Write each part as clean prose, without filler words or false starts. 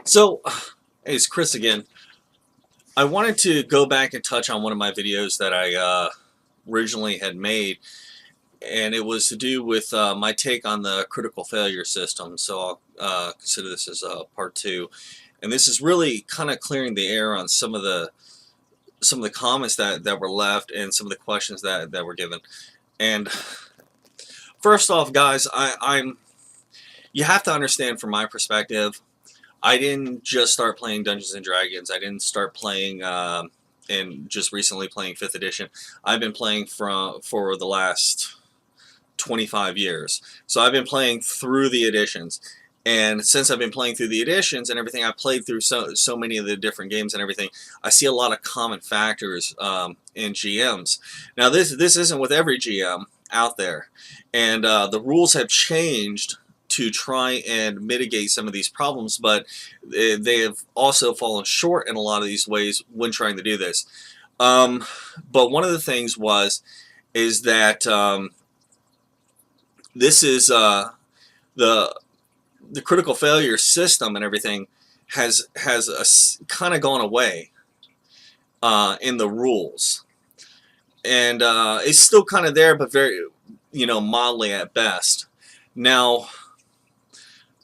So, hey, it's Chris again. I wanted to go back and touch on one of my videos that I originally had made, and it was to do with my take on the critical failure system. So I'll consider this as part two, and this is really kind of clearing the air on some of the comments that were left and some of the questions that were given. And first off, guys, I'm you have to understand from my perspective. I didn't just start playing Dungeons and Dragons. I didn't start playing and just recently playing 5th edition. I've been playing for the last 25 years. So I've been playing through the editions. And since I've been playing through the editions and everything, I've played through so many of the different games and everything. I see a lot of common factors in GMs. Now this isn't with every GM out there, and the rules have changed to try and mitigate some of these problems, but they have also fallen short in a lot of these ways when trying to do this. But one of the things is that this is the critical failure system and everything has kind of gone away in the rules, and it's still kind of there, but very mildly at best. Now,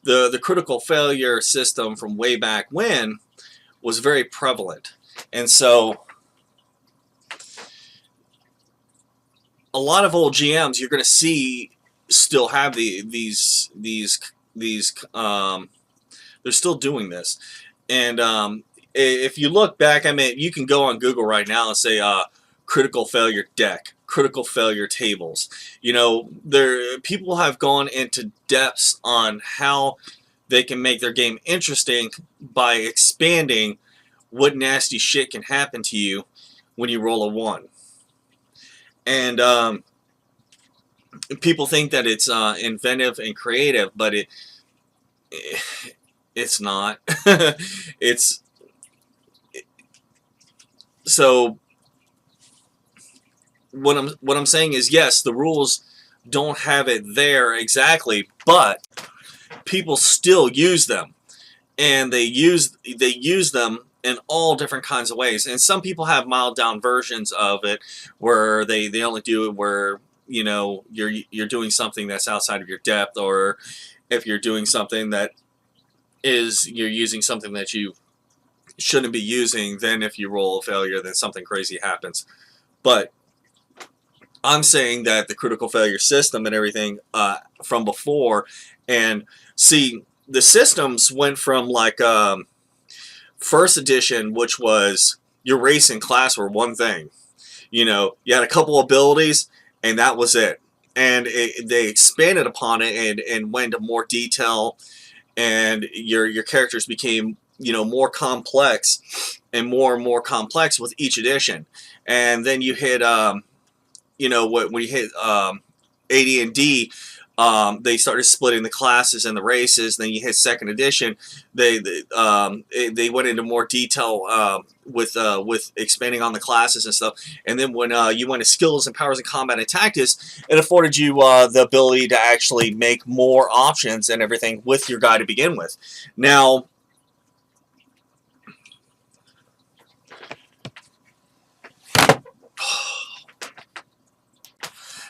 the critical failure system from way back when was very prevalent, and so a lot of old GMs you're going to see still have these they're still doing this. And if you look back, I mean, you can go on Google right now and say critical failure deck, critical failure tables. People have gone into depths on how they can make their game interesting by expanding what nasty shit can happen to you when you roll a 1. And people think that it's inventive and creative, but it's not. It's so what I'm saying is, yes, the rules don't have it there exactly, but people still use them, and they use them in all different kinds of ways. And some people have mild down versions of it where they only do it where you're doing something that's outside of your depth, or if you're doing something that you're using something that you shouldn't be using, then if you roll a failure, then something crazy happens. But I'm saying that the critical failure system and everything from before, and see, the systems went from like first edition, which was your race and class were one thing. You had a couple abilities, and that was it. And they expanded upon it and went into more detail, and your characters became more complex and more complex with each edition. And then you hit when you hit AD&D, they started splitting the classes and the races. Then you hit second edition, they went into more detail with expanding on the classes and stuff. And then when you went to skills and powers and combat and tactics, it afforded you the ability to actually make more options and everything with your guy to begin with.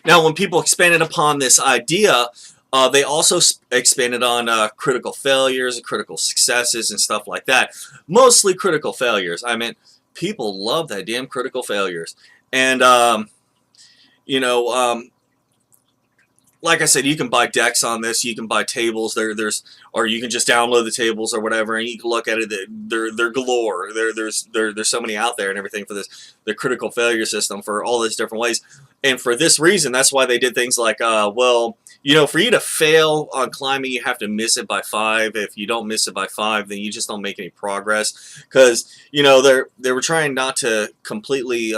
Now, when people expanded upon this idea, they also expanded on critical failures and critical successes and stuff like that. Mostly critical failures. I mean, people love that damn critical failures. And, like I said, you can buy decks on this. You can buy tables. Or you can just download the tables or whatever, and you can look at it. They're galore. There's so many out there and everything for this, the critical failure system, for all these different ways. And for this reason, that's why they did things like, for you to fail on climbing, you have to miss it by 5. If you don't miss it by 5, then you just don't make any progress. Because, they were trying not to completely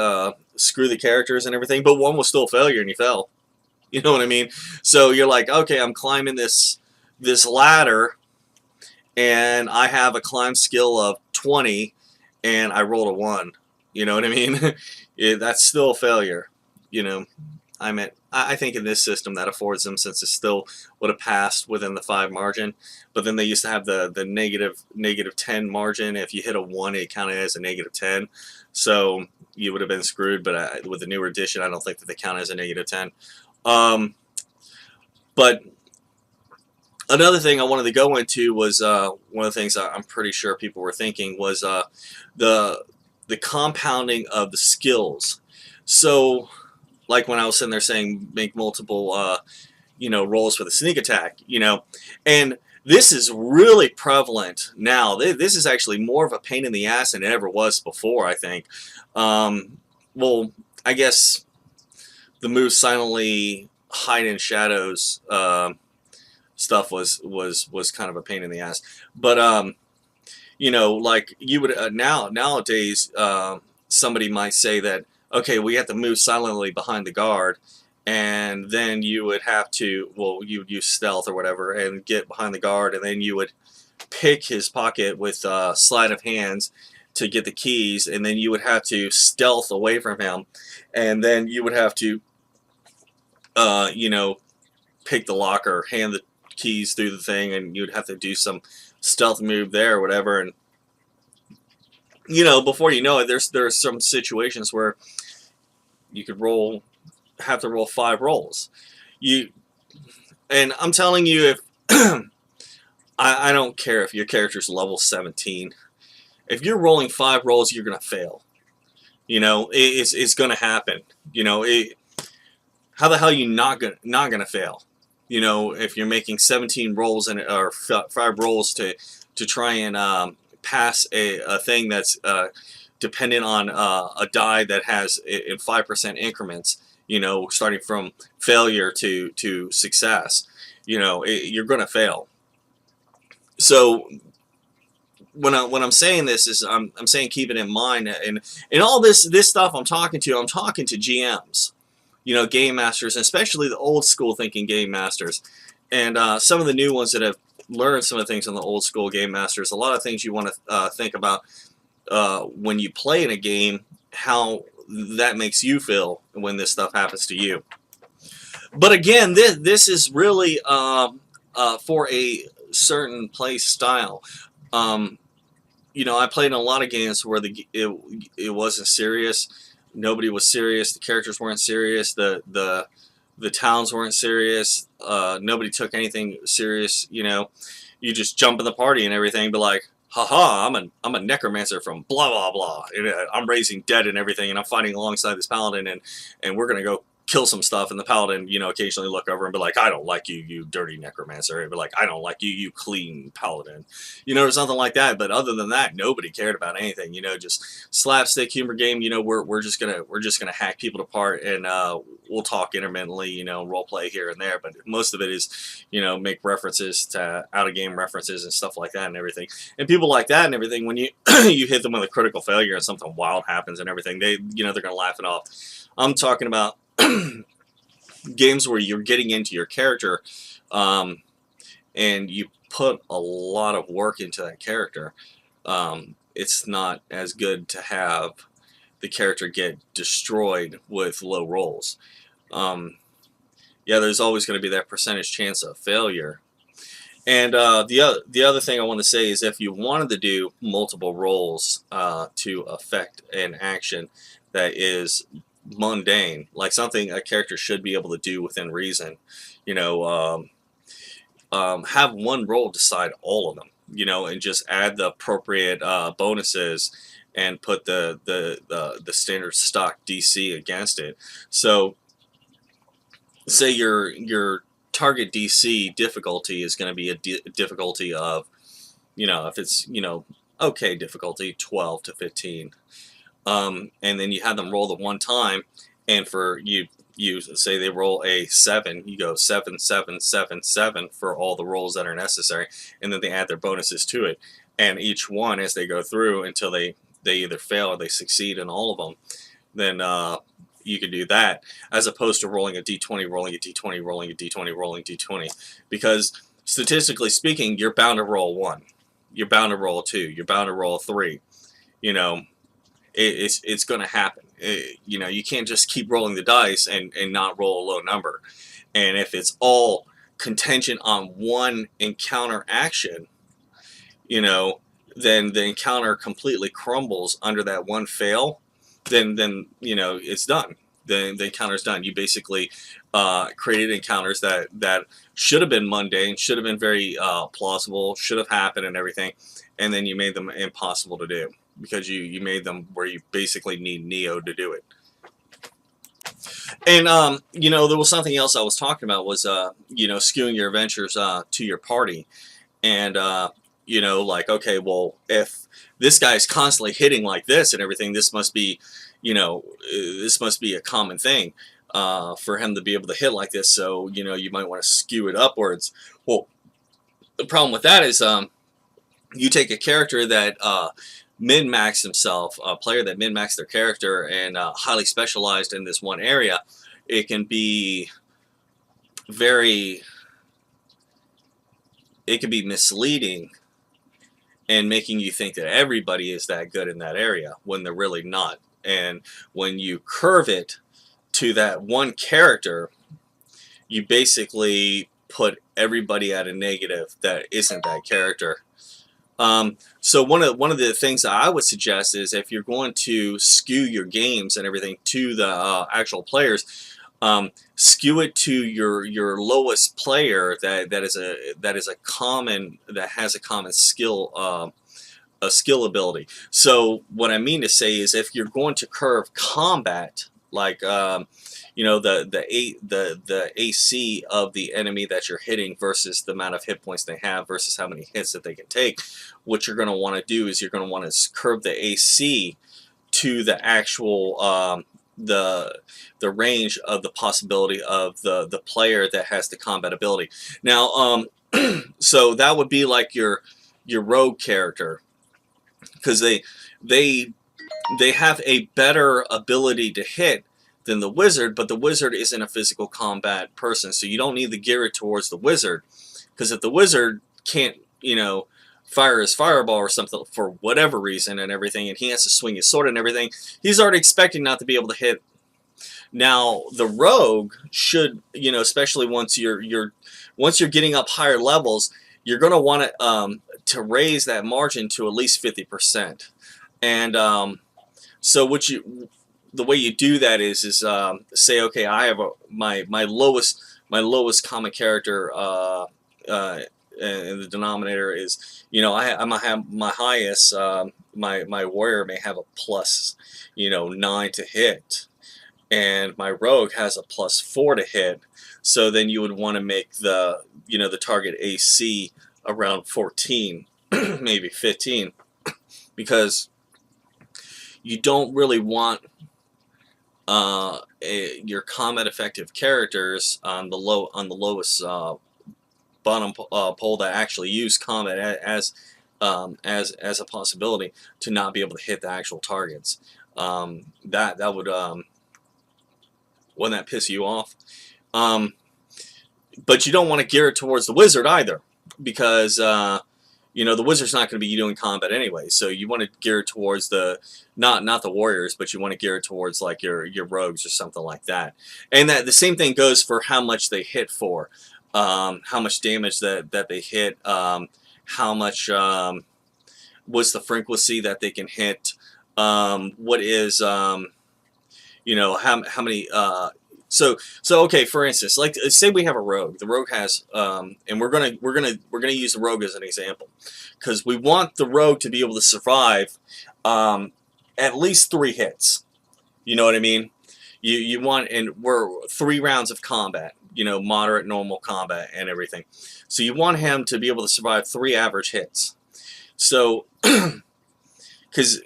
screw the characters and everything, but one was still a failure and you fell. You know what I mean? So you're like, okay, I'm climbing this ladder, and I have a climb skill of 20, and I rolled a 1. You know what I mean? That's still a failure. I think in this system that affords them, since it still would have passed within the 5 margin. But then they used to have the negative 10 margin. If you hit a 1, it counted as a negative 10. So you would have been screwed. But with the newer edition, I don't think that they count as a negative 10. But another thing I wanted to go into was one of the things I'm pretty sure people were thinking was the compounding of the skills. So, like when I was sitting there saying make multiple, rolls for the sneak attack, and this is really prevalent now. This is actually more of a pain in the ass than it ever was before, I think. Well, I guess the move silently hide in shadows stuff was kind of a pain in the ass. But like you would nowadays, somebody might say that, okay, we have to move silently behind the guard, and then you would have to, you would use stealth or whatever and get behind the guard, and then you would pick his pocket with sleight of hands to get the keys, and then you would have to stealth away from him, and then you would have to, pick the locker, hand the keys through the thing, and you'd have to do some stealth move there or whatever. And before you know it, there's some situations where you could have to roll 5 rolls. And I'm telling you, if I don't care if your character's level 17, if you're rolling 5 rolls, you're gonna fail. It's gonna happen. How the hell are you not gonna fail? If you're making 17 rolls or 5 rolls to try and pass a thing that's dependent on a die that has in 5% increments, starting from failure to success, you're going to fail. So when I'm saying this is I'm saying keep it in mind, and all this stuff I'm talking to GMs, game masters, and especially the old school thinking game masters, and some of the new ones that have learned some of the things on the old school game masters. A lot of things you want to think about when you play in a game, how that makes you feel when this stuff happens to you. But again, this is really for a certain play style. I played in a lot of games where it wasn't serious. Nobody was serious. The characters weren't serious. The towns weren't serious. Nobody took anything serious. You just jump in the party and everything, but like, haha, I'm a necromancer from blah blah blah. I'm raising dead and everything, and I'm fighting alongside this paladin, and we're gonna go kill some stuff. And the paladin, occasionally look over and be like, I don't like you, you dirty necromancer. And be like, I don't like you, you clean paladin. Or something like that. But other than that, nobody cared about anything. Just slapstick humor game. We're just gonna hack people apart, and we'll talk intermittently. Role play here and there. But most of it is, make references to out of game references and stuff like that and everything. And people like that and everything, when you you hit them with a critical failure and something wild happens and everything, they're gonna laugh it off. I'm talking about games where you're getting into your character, and you put a lot of work into that character. It's not as good to have the character get destroyed with low rolls. There's always going to be that percentage chance of failure. And the other thing I want to say is, if you wanted to do multiple rolls to affect an action that is mundane, like something a character should be able to do within reason, have one roll decide all of them, and just add the appropriate bonuses and put the standard stock DC against it. So say your target DC difficulty is going to be a difficulty of, if it's, okay difficulty, 12 to 15. And then you have them roll the one time, and for you say they roll a 7, you go 7, 7, 7, 7 for all the rolls that are necessary, and then they add their bonuses to it. And each one, as they go through until they either fail or they succeed in all of them, then you can do that, as opposed to rolling a d20, rolling a d20, rolling a d20, rolling a d20. Because statistically speaking, you're bound to roll 1. You're bound to roll 2. You're bound to roll 3. It's going to happen. you know, you can't just keep rolling the dice and not roll a low number. And if it's all contingent on one encounter action, you know, then the encounter completely crumbles under that one fail. Then you know it's done. Then the encounter's done. You basically created encounters that should have been mundane, should have been very plausible, should have happened and everything, and then you made them impossible to do because you made them where you basically need Neo to do it. And you know, there was something else I was talking about was you know, skewing your adventures to your party. And you know, like, okay, well, if this guy's constantly hitting like this and everything, this must be, you know, this must be a common thing for him to be able to hit like this. So, you know, you might want to skew it upwards. Well, the problem with that is you take a character that min-max himself, a player that min-maxed their character and highly specialized in this one area, it can be it can be misleading and making you think that everybody is that good in that area when they're really not. And when you curve it to that one character, you basically put everybody at a negative that isn't that character. So one of the things that I would suggest is if you're going to skew your games and everything to the actual players, skew it to your lowest player that has a common skill a skill ability. So what I mean to say is if you're going to curve combat, like you know, the AC of the enemy that you're hitting versus the amount of hit points they have versus how many hits that they can take, what you're going to want to do is you're going to want to curve the AC to the actual the range of the possibility of the player that has the combat ability. Now, so that would be like your rogue character, because they have a better ability to hit than the wizard, but the wizard isn't a physical combat person, so you don't need to gear it towards the wizard, because if the wizard can't, you know, fire his fireball or something for whatever reason and everything, and he has to swing his sword and everything, he's already expecting not to be able to hit. Now the rogue should, you know, especially once you're getting up higher levels, you're going to want to raise that margin to at least 50%. And so the way you do that is say, okay, I have my lowest common character and the denominator is, you know, I'm gonna have my highest, my warrior may have a plus, you know, 9 to hit, and my rogue has a plus 4 to hit. So then you would want to make the, you know, the target AC around 14, maybe 15, because you don't really want your combat effective characters on the lowest bottom pole that actually use combat as a possibility to not be able to hit the actual targets. That would wouldn't that piss you off? But you don't want to gear it towards the wizard either, because you know, the wizard's not going to be doing combat anyway. So you want to gear it towards the not the warriors, but you want to gear it towards like your rogues or something like that. And that the same thing goes for how much they hit for, how much damage that they hit, how much what's the frequency that they can hit, what is you know, how many so okay, for instance, like say we have a rogue. The rogue has and we're gonna use the rogue as an example, because we want the rogue to be able to survive at least 3 hits. You know what I mean? You want, and we're 3 rounds of combat, you know, moderate, normal combat and everything. So you want him to be able to survive 3 average hits. So because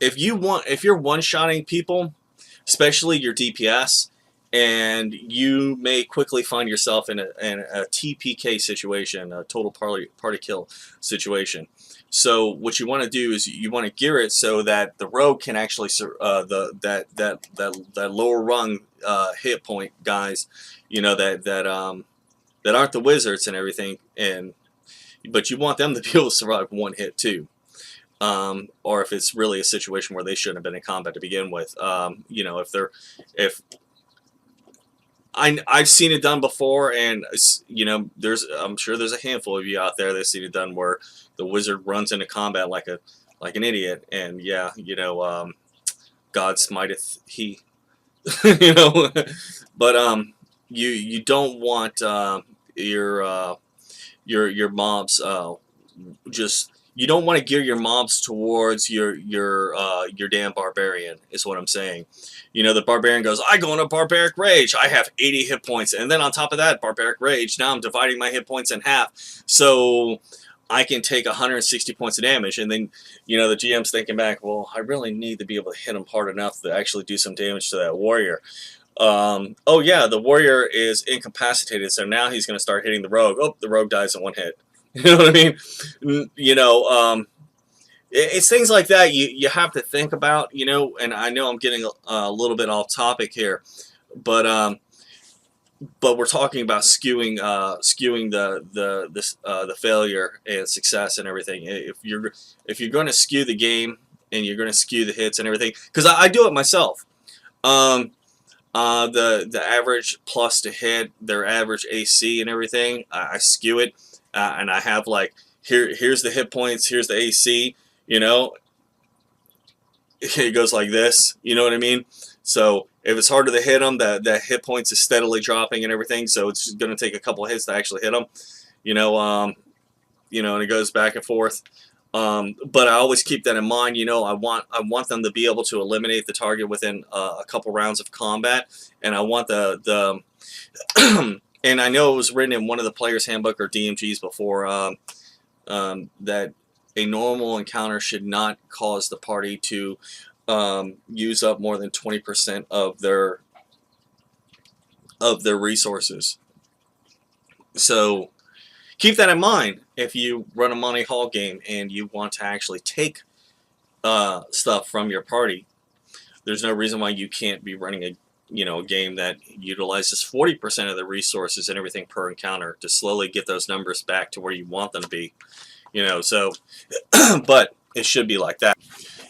if you're one-shotting people, especially your DPS, and you may quickly find yourself in a TPK situation, a total party kill situation. So what you want to do is you want to gear it so that the rogue can actually that lower rung hit point guys, you know, that aren't the wizards and everything, but you want them to be able to survive 1 hit too. or if it's really a situation where they shouldn't have been in combat to begin with. You know, if I've seen it done before, and you know, I'm sure there's a handful of you out there that's seen it done where the wizard runs into combat like an idiot, and yeah, you know, God smiteth he, you know, but you don't want your mobs just you don't want to gear your mobs towards your damn barbarian is what I'm saying. You know, the barbarian goes, I go into barbaric rage, I have 80 hit points, and then on top of that barbaric rage, now I'm dividing my hit points in half, so I can take 160 points of damage. And then, you know, the GM's thinking back, well, I really need to be able to hit him hard enough to actually do some damage to that warrior. Oh yeah, the warrior is incapacitated, so now he's going to start hitting the rogue. Oh, the rogue dies in one hit. You know what I mean? You know, it's things like that you have to think about. You know, and I know I'm getting a little bit off topic here, but we're talking about skewing the failure and success and everything. If you're going to skew the game and you're going to skew the hits and everything, because I do it myself. The average plus to hit, their average AC and everything, I skew it, and I have like here's the hit points, here's the AC, you know, it goes like this, you know what I mean? So if it's harder to hit them, that hit points is steadily dropping and everything, so it's going to take a couple of hits to actually hit them, you know, and it goes back and forth. But I always keep that in mind. You know, I want them to be able to eliminate the target within a couple rounds of combat, and I want the and I know it was written in one of the player's handbook or DMGs before that a normal encounter should not cause the party to use up more than 20% of their resources. So keep that in mind if you run a Monty Hall game and you want to actually take stuff from your party. There's no reason why you can't be running a game that utilizes 40% of the resources and everything per encounter to slowly get those numbers back to where you want them to be. You know, so but it should be like that.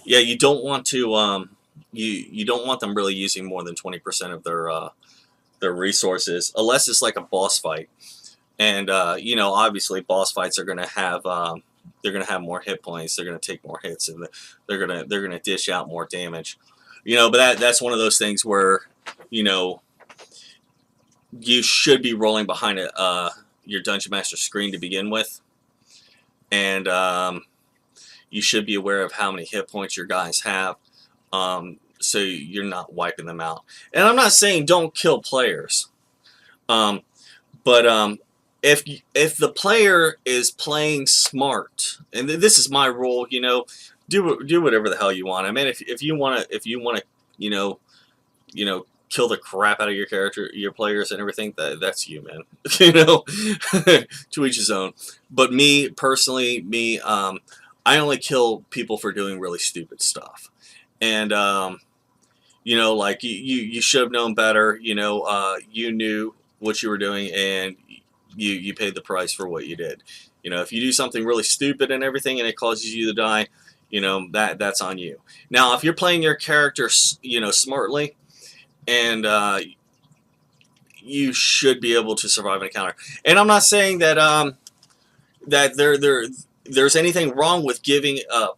Yeah, you don't want to you don't want them really using more than 20% of their resources unless it's like a boss fight. And you know, obviously, boss fights are going to have they're going to have more hit points. They're going to take more hits, and they're going to dish out more damage. You know, but that's one of those things where, you know, you should be rolling behind your Dungeon Master screen to begin with, and you should be aware of how many hit points your guys have, so you're not wiping them out. And I'm not saying don't kill players, but if the player is playing smart, and this is my rule, you know, do whatever the hell you want. I mean, if you want to, you know, kill the crap out of your players and everything, that's you, man. You know, to each his own. But me personally, I only kill people for doing really stupid stuff, and you know, like you should have known better. You know, you knew what you were doing, and you paid the price for what you did. You know, if you do something really stupid and everything and it causes you to die, you know, that's on you. Now, if you're playing your character, you know, smartly, and you should be able to survive an encounter. And I'm not saying that there's anything wrong with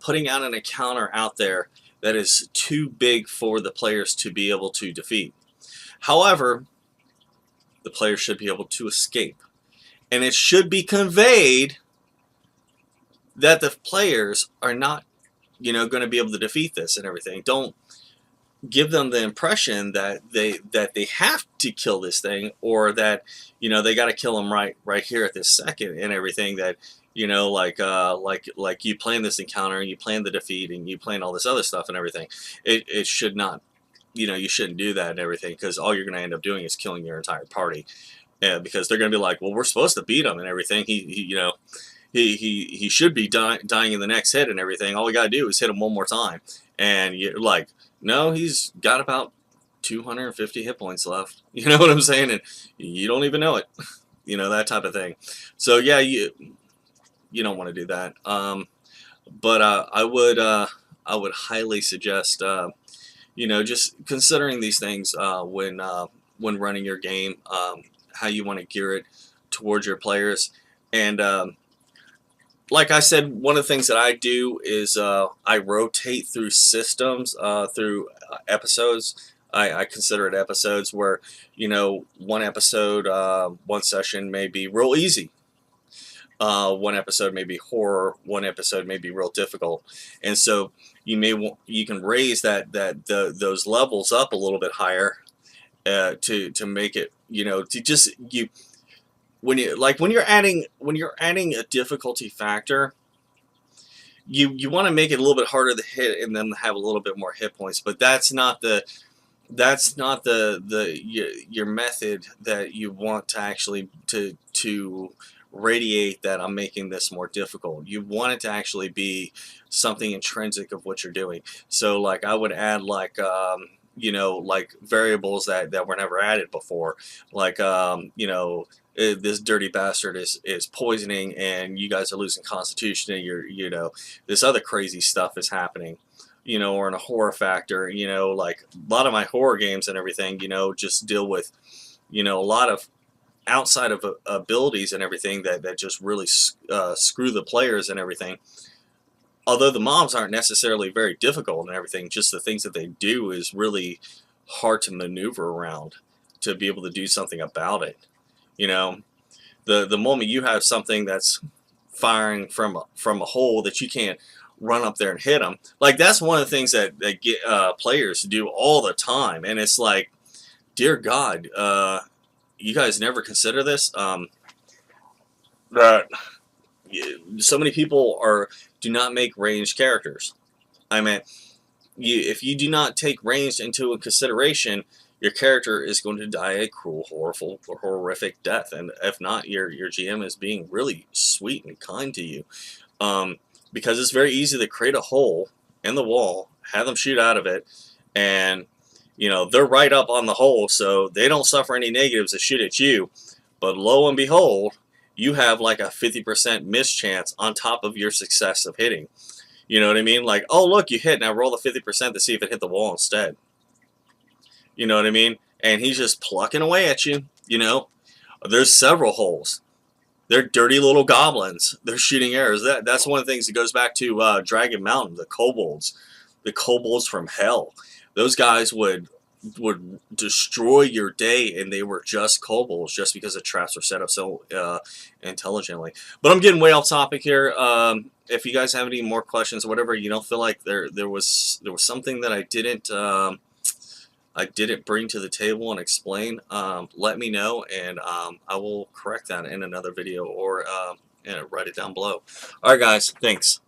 putting out an encounter out there that is too big for the players to be able to defeat. However, the players should be able to escape. And it should be conveyed that the players are not, you know, going to be able to defeat this and everything. Don't give them the impression that they have to kill this thing, or that, you know, they got to kill them right here at this second and everything. That, you know, like you plan this encounter and you plan the defeat and you plan all this other stuff and everything. It should not, you know, you shouldn't do that and everything, because all you're going to end up doing is killing your entire party. Because they're going to be like, well, we're supposed to beat him and everything. You know, he should be dying in the next hit and everything. All we got to do is hit him one more time. And you're like, no, he's got about 250 hit points left. You know what I'm saying? And you don't even know it. You know, that type of thing. So yeah, you don't want to do that. But I would highly suggest you know, just considering these things when running your game, how you want to gear it towards your players. And like I said, one of the things that I do is I rotate through systems, through episodes. I consider it episodes where, you know, one episode, one session may be real easy. One episode may be horror. One episode may be real difficult, and so you can raise those levels up a little bit higher to make it, you know, to just you when you're adding a difficulty factor, you want to make it a little bit harder to hit and then have a little bit more hit points. But that's not your method that you want to actually to radiate that I'm making this more difficult. You want it to actually be something intrinsic of what you're doing. So like I would add like you know, like variables that were never added before, like you know, this dirty bastard is poisoning and you guys are losing constitution and you're, you know, this other crazy stuff is happening, you know, or in a horror factor, you know, like a lot of my horror games and everything, you know, just deal with, you know, a lot of outside of abilities and everything that just really screw the players and everything. Although the mobs aren't necessarily very difficult and everything, just the things that they do is really hard to maneuver around to be able to do something about it. You know, the moment you have something that's firing from a hole that you can't run up there and hit them, like that's one of the things that get players do all the time, and it's like, dear God, you guys never consider this. That so many people do not make ranged characters. I mean, if you do not take range into consideration, your character is going to die a cruel, horrific death. And if not, your GM is being really sweet and kind to you, because it's very easy to create a hole in the wall, have them shoot out of it, and you know they're right up on the hole, so they don't suffer any negatives to shoot at you. But lo and behold, you have like a 50% miss chance on top of your success of hitting. You know what I mean? Like, oh, look, you hit. Now roll the 50% to see if it hit the wall instead. You know what I mean? And he's just plucking away at you. You know, there's several holes. They're dirty little goblins. They're shooting arrows. That's one of the things that goes back to Dragon Mountain, the kobolds from hell. Those guys would destroy your day, and they were just kobolds just because the traps were set up so intelligently. But I'm getting way off topic here. If you guys have any more questions or whatever, you don't feel like there was something that I didn't bring to the table and explain, let me know, and I will correct that in another video or write it down below. All right, guys, thanks.